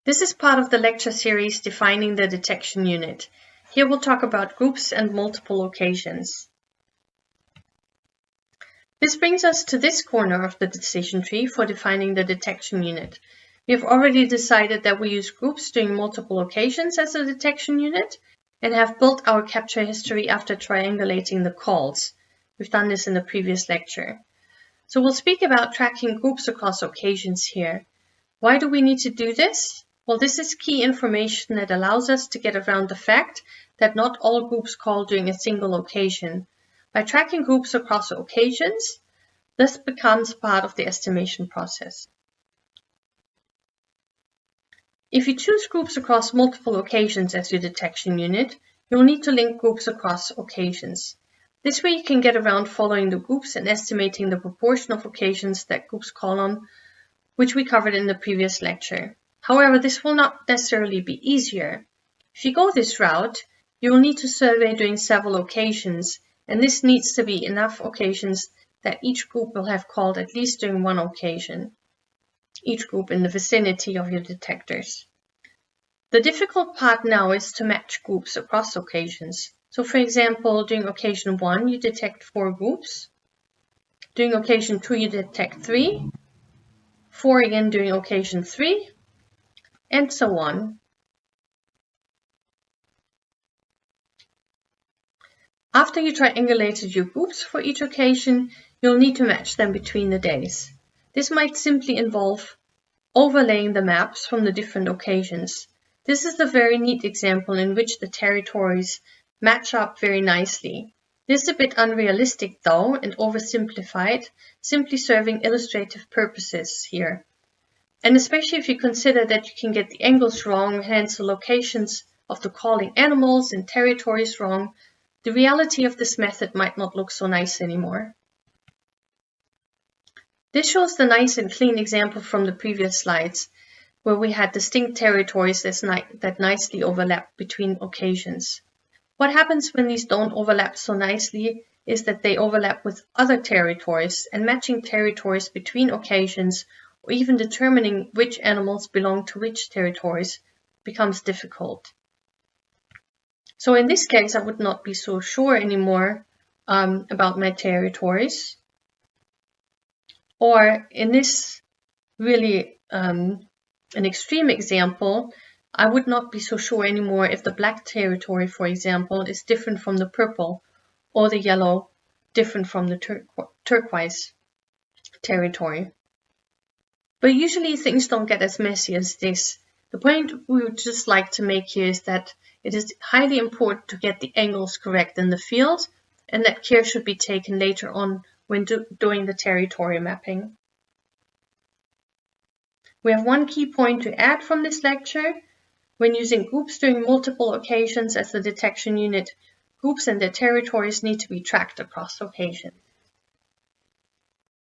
This is part of the lecture series Defining the Detection Unit. Here we'll talk about groups and multiple locations. This brings us to this corner of the decision tree for defining the detection unit. We have already decided that we use groups doing multiple locations as a detection unit and have built our capture history after triangulating the calls. We've done this in the previous lecture. So we'll speak about tracking groups across occasions here. Why do we need to do this? Well, this is key information that allows us to get around the fact that not all groups call during a single occasion. By tracking groups across occasions, this becomes part of the estimation process. If you choose groups across multiple occasions as your detection unit, you'll need to link groups across occasions. This way you can get around following the groups and estimating the proportion of occasions that groups call on, which we covered in the previous lecture. However, this will not necessarily be easier. If you go this route, you will need to survey during several occasions, and this needs to be enough occasions that each group will have called at least during one occasion, each group in the vicinity of your detectors. The difficult part now is to match groups across occasions. So for example, during occasion 1, you detect 4 groups. During occasion 2, you detect 3. 4 again during occasion 3, and so on. After you triangulated your groups for each occasion, you'll need to match them between the days. This might simply involve overlaying the maps from the different occasions. This is a very neat example in which the territories match up very nicely. This is a bit unrealistic though and oversimplified, simply serving illustrative purposes here. And especially if you consider that you can get the angles wrong, hence the locations of the calling animals and territories wrong, the reality of this method might not look so nice anymore. This shows the nice and clean example from the previous slides, where we had distinct territories that nicely overlap between occasions. What happens when these don't overlap so nicely is that they overlap with other territories, and matching territories between occasions or even determining which animals belong to which territories becomes difficult. So in this case, I would not be so sure anymore about my territories. Or in this really an extreme example, I would not be so sure anymore if the black territory, for example, is different from the purple, or the yellow different from the turquoise territory. But usually things don't get as messy as this. The point we would just like to make here is that it is highly important to get the angles correct in the field, and that care should be taken later on when doing the territory mapping. We have one key point to add from this lecture. When using groups during multiple occasions as the detection unit, groups and their territories need to be tracked across occasions.